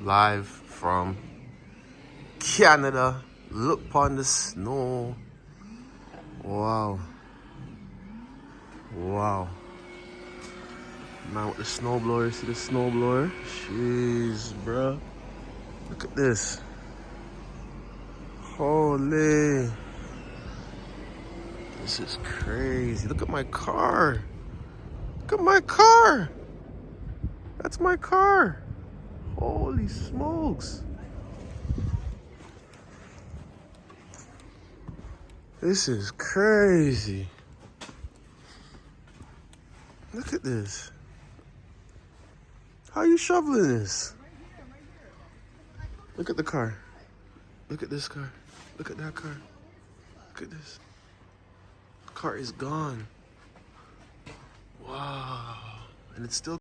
live from Canada. Look upon the snow. Wow. Wow. Man with the snowblower, see the snowblower? Jeez, bro. Look at this. Holy. This is crazy. Look at my car. Look at my car. That's my car. Holy smokes. This is crazy. Look at this. How are you shoveling this? Look at the car. Look at this car. Look at that car. Look at this. The car is gone. Wow. And it's still